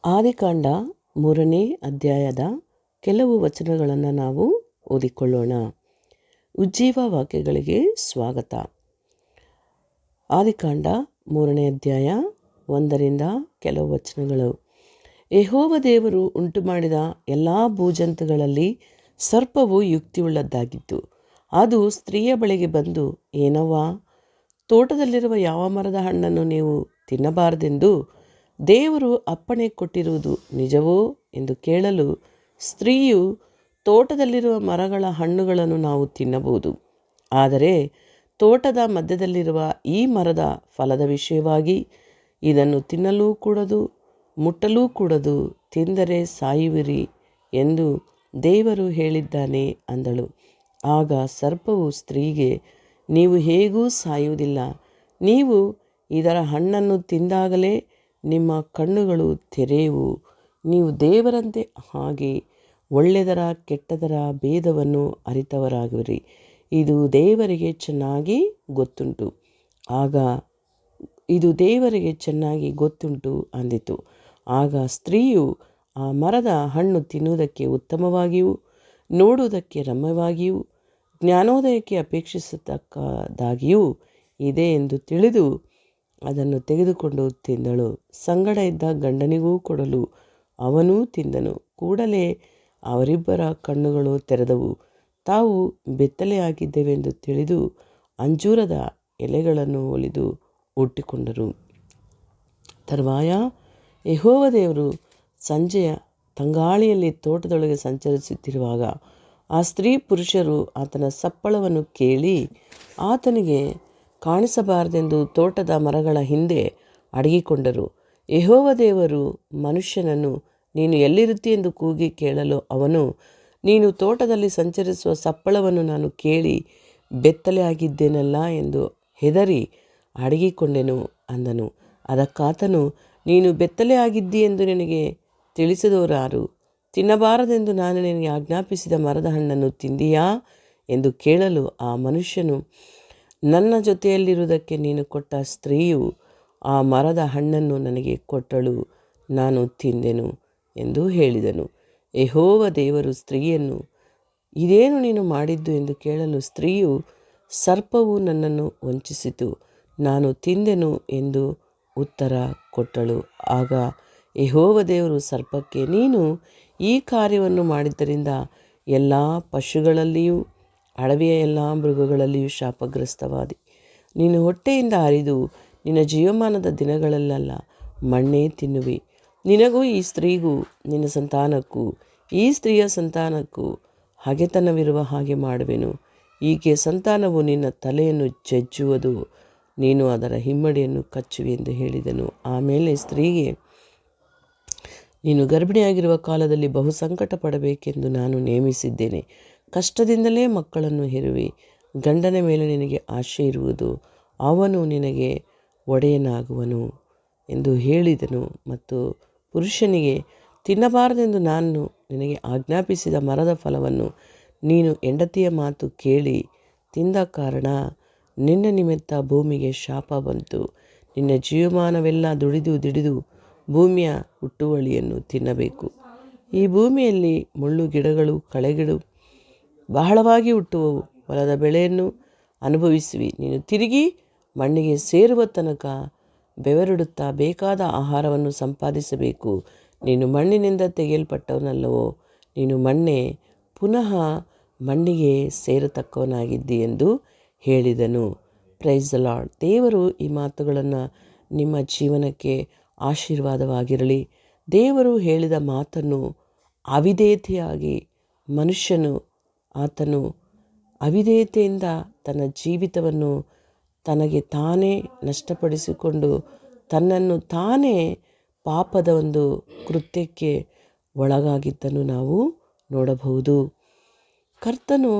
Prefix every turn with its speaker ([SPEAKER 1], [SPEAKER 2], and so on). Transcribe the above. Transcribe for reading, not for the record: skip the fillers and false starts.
[SPEAKER 1] ಆದಿಕಾಂಡ 3ನೇ ಅಧ್ಯಾಯದ ಕೆಲವು ವಚನಗಳನ್ನು ನಾವು ಓದಿಕೊಳ್ಳೋಣ. ಉಜ್ಜೀವ ವಾಕ್ಯಗಳಿಗೆ ಸ್ವಾಗತ. ಆದಿಕಾಂಡ 3ನೇ ಅಧ್ಯಾಯ 1ರಿಂದ ಕೆಲವು ವಚನಗಳು. ಯೆಹೋವ ದೇವರು ಉಂಟುಮಾಡಿದ ಎಲ್ಲ ಭೂಜಂತುಗಳಲ್ಲಿ ಸರ್ಪವು ಯುಕ್ತಿಯುಳ್ಳದ್ದಾಗಿತ್ತು. ಅದು ಸ್ತ್ರೀಯ ಬಳಿಗೆ ಬಂದು, ಏನವ್ವ, ತೋಟದಲ್ಲಿರುವ ಯಾವ ಮರದ ಹಣ್ಣನ್ನು ನೀವು ತಿನ್ನಬಾರದೆಂದು ದೇವರು ಅಪ್ಪಣೆ ಕೊಟ್ಟಿರುವುದು ನಿಜವೋ ಎಂದು ಕೇಳಲು, ಸ್ತ್ರೀಯು, ತೋಟದಲ್ಲಿರುವ ಮರಗಳ ಹಣ್ಣುಗಳನ್ನು ನಾವು ತಿನ್ನಬಹುದು, ಆದರೆ ತೋಟದ ಮಧ್ಯದಲ್ಲಿರುವ ಈ ಮರದ ಫಲದ ವಿಷಯವಾಗಿ ಇದನ್ನು ತಿನ್ನಲೂ ಕೂಡದು, ಮುಟ್ಟಲೂ ಕೂಡದು, ತಿಂದರೆ ಸಾಯುವಿರಿ ಎಂದು ದೇವರು ಹೇಳಿದ್ದಾನೆ ಅಂದಳು. ಆಗ ಸರ್ಪವು ಸ್ತ್ರೀಗೆ, ನೀವು ಹೇಗೂ ಸಾಯುವುದಿಲ್ಲ. ನೀವು ಇದರ ಹಣ್ಣನ್ನು ತಿಂದಾಗಲೇ ನಿಮ್ಮ ಕಣ್ಣುಗಳು ತೆರೆಯುವು. ನೀವು ದೇವರಂತೆ ಆಗಿ ಒಳ್ಳೆಯದರ ಕೆಟ್ಟದರ ಭೇದವನ್ನು ಅರಿತವರಾಗುವಿರಿ. ಇದು ದೇವರಿಗೆ ಚೆನ್ನಾಗಿ ಗೊತ್ತುಂಟು ಅಂದಿತು. ಆಗ ಸ್ತ್ರೀಯು, ಆ ಮರದ ಹಣ್ಣು ತಿನ್ನುವುದಕ್ಕೆ ಉತ್ತಮವಾಗಿಯೂ ನೋಡುವುದಕ್ಕೆ ರಮ್ಯವಾಗಿಯೂ ಜ್ಞಾನೋದಯಕ್ಕೆ ಅಪೇಕ್ಷಿಸತಕ್ಕದಾಗಿಯೂ ಇದೆ ಎಂದು ತಿಳಿದು ಅದನ್ನು ತೆಗೆದುಕೊಂಡು ತಿಂದಳು. ಸಂಗಡ ಇದ್ದ ಗಂಡನಿಗೂ ಕೊಡಲು ಅವನೂ ತಿಂದನು. ಕೂಡಲೇ ಅವರಿಬ್ಬರ ಕಣ್ಣುಗಳು ತೆರೆದವು. ತಾವು ಬೆತ್ತಲೆಯಾಗಿದ್ದೇವೆಂದು ತಿಳಿದು ಅಂಜೂರದ ಎಲೆಗಳನ್ನು ಹೊಲಿದು ಉಟ್ಟುಕೊಂಡರು. ತರುವಾಯ ಯೆಹೋವ ದೇವರು ಸಂಜೆಯ ತಂಗಾಳಿಯಲ್ಲಿ ತೋಟದೊಳಗೆ ಸಂಚರಿಸುತ್ತಿರುವಾಗ ಆ ಸ್ತ್ರೀ ಪುರುಷರು ಆತನ ಸಪ್ಪಳವನ್ನು ಕೇಳಿ ಆತನಿಗೆ ಕಾಣಿಸಬಾರದೆಂದು ತೋಟದ ಮರಗಳ ಹಿಂದೆ ಅಡಗಿಕೊಂಡರು. ಯೆಹೋವ ದೇವರು ಮನುಷ್ಯನನ್ನು, ನೀನು ಎಲ್ಲಿರುತ್ತಿ ಎಂದು ಕೂಗಿ ಕೇಳಲು ಅವನು, ನೀನು ತೋಟದಲ್ಲಿ ಸಂಚರಿಸುವ ಸಪ್ಪಳವನ್ನು ನಾನು ಕೇಳಿ ಬೆತ್ತಲೆ ಆಗಿದ್ದೇನಲ್ಲ ಎಂದು ಹೆದರಿ ಅಡಗಿಕೊಂಡೆನು ಅಂದನು. ಅದಕ್ಕಾತನು, ನೀನು ಬೆತ್ತಲೆ ಆಗಿದ್ದಿ ಎಂದು ನಿನಗೆ ತಿಳಿಸಿದವರಾರು? ತಿನ್ನಬಾರದೆಂದು ನಾನು ನಿನಗೆ ಆಜ್ಞಾಪಿಸಿದ ಮರದ ಹಣ್ಣನ್ನು ತಿಂದಿಯಾ ಎಂದು ಕೇಳಲು ಆ ಮನುಷ್ಯನು, ನನ್ನ ಜೊತೆಯಲ್ಲಿರುವುದಕ್ಕೆ ನೀನು ಕೊಟ್ಟ ಸ್ತ್ರೀಯು ಆ ಮರದ ಹಣ್ಣನ್ನು ನನಗೆ ಕೊಟ್ಟಳು, ನಾನು ತಿಂದೆನು ಎಂದು ಹೇಳಿದನು. ಯೆಹೋವ ದೇವರು ಸ್ತ್ರೀಯನ್ನು, ಇದೇನು ನೀನು ಮಾಡಿದ್ದು ಎಂದು ಕೇಳಲು ಸ್ತ್ರೀಯು, ಸರ್ಪವು ನನ್ನನ್ನು ವಂಚಿಸಿತು, ನಾನು ತಿಂದೆನು ಎಂದು ಉತ್ತರ ಕೊಟ್ಟಳು. ಆಗ ಯೆಹೋವ ದೇವರು ಸರ್ಪಕ್ಕೆ, ನೀನು ಈ ಕಾರ್ಯವನ್ನು ಮಾಡಿದ್ದರಿಂದ ಎಲ್ಲ ಪಶುಗಳಲ್ಲಿಯೂ ಅಡವಿಯ ಎಲ್ಲ ಮೃಗಗಳಲ್ಲಿಯೂ ಶಾಪಗ್ರಸ್ತವಾದಿ. ನೀನು ಹೊಟ್ಟೆಯಿಂದ ಹರಿದು ನಿನ್ನ ಜೀವಮಾನದ ದಿನಗಳಲ್ಲೆಲ್ಲ ಮಣ್ಣೇ ತಿನ್ನುವಿ. ನಿನಗೂ ಈ ಸ್ತ್ರೀಗೂ ನಿನ್ನ ಸಂತಾನಕ್ಕೂ ಈ ಸ್ತ್ರೀಯ ಸಂತಾನಕ್ಕೂ ಹಗೆತನವಿರುವ ಹಾಗೆ ಮಾಡುವೆನು. ಈಕೆ ಸಂತಾನವು ನಿನ್ನ ತಲೆಯನ್ನು ಜಜ್ಜುವುದು, ನೀನು ಅದರ ಹಿಮ್ಮಡಿಯನ್ನು ಕಚ್ಚುವಿ ಎಂದು ಹೇಳಿದನು. ಆಮೇಲೆ ಸ್ತ್ರೀಗೆ, ನೀನು ಗರ್ಭಿಣಿಯಾಗಿರುವ ಕಾಲದಲ್ಲಿ ಬಹು ಸಂಕಟ ಪಡಬೇಕೆಂದು ನಾನು ನೇಮಿಸಿದ್ದೇನೆ. ಕಷ್ಟದಿಂದಲೇ ಮಕ್ಕಳನ್ನು ಹೆರುವಿ. ಗಂಡನ ಮೇಲೆ ನಿನಗೆ ಆಶೆ ಇರುವುದು, ಅವನು ನಿನಗೆ ಒಡೆಯನಾಗುವನು ಎಂದು ಹೇಳಿದನು. ಮತ್ತು ಪುರುಷನಿಗೆ, ತಿನ್ನಬಾರದೆಂದು ನಾನು ನಿನಗೆ ಆಜ್ಞಾಪಿಸಿದ ಮರದ ಫಲವನ್ನು ನೀನು ಹೆಂಡತಿಯ ಮಾತು ಕೇಳಿ ತಿಂದ ಕಾರಣ ನಿನ್ನ ನಿಮಿತ್ತ ಭೂಮಿಗೆ ಶಾಪ ಬಂತು. ನಿನ್ನ ಜೀವಮಾನವೆಲ್ಲ ದುಡಿದು ಭೂಮಿಯ ಹುಟ್ಟುವಳಿಯನ್ನು ತಿನ್ನಬೇಕು. ಈ ಭೂಮಿಯಲ್ಲಿ ಮುಳ್ಳು ಗಿಡಗಳು ಕಳೆಗಳು ಬಹಳವಾಗಿ ಹುಟ್ಟುವವು. ಹೊಲದ ಬೆಳೆಯನ್ನು ಅನುಭವಿಸುವಿ. ನೀನು ತಿರುಗಿ ಮಣ್ಣಿಗೆ ಸೇರುವ ತನಕ ಬೆವರಿಡುತ್ತಾ ಬೇಕಾದ ಆಹಾರವನ್ನು ಸಂಪಾದಿಸಬೇಕು. ನೀನು ಮಣ್ಣಿನಿಂದ ತೆಗೆಯಲ್ಪಟ್ಟವನಲ್ಲವೋ, ನೀನು ಮಣ್ಣೇ, ಪುನಃ ಮಣ್ಣಿಗೆ ಸೇರತಕ್ಕವನಾಗಿದ್ದಿ ಎಂದು ಹೇಳಿದನು. Praise the lord. ದೇವರು ಈ ಮಾತುಗಳನ್ನು ನಿಮ್ಮ ಜೀವನಕ್ಕೆ ಆಶೀರ್ವಾದವಾಗಿರಲಿ. ದೇವರು ಹೇಳಿದ ಮಾತನ್ನು ಅವಿಧೇಯತೆಯಾಗಿ ಆತನು ಅವಿಧೇಯತೆಯಿಂದ ತನ್ನ ಜೀವಿತವನ್ನು ತನಗೆ ತಾನೇ ನಷ್ಟಪಡಿಸಿಕೊಂಡು ತನ್ನನ್ನು ತಾನೇ ಪಾಪದ ಒಂದು ಕೃತ್ಯಕ್ಕೆ ಒಳಗಾಗಿದ್ದನ್ನು ನಾವು ನೋಡಬಹುದು. ಕರ್ತನು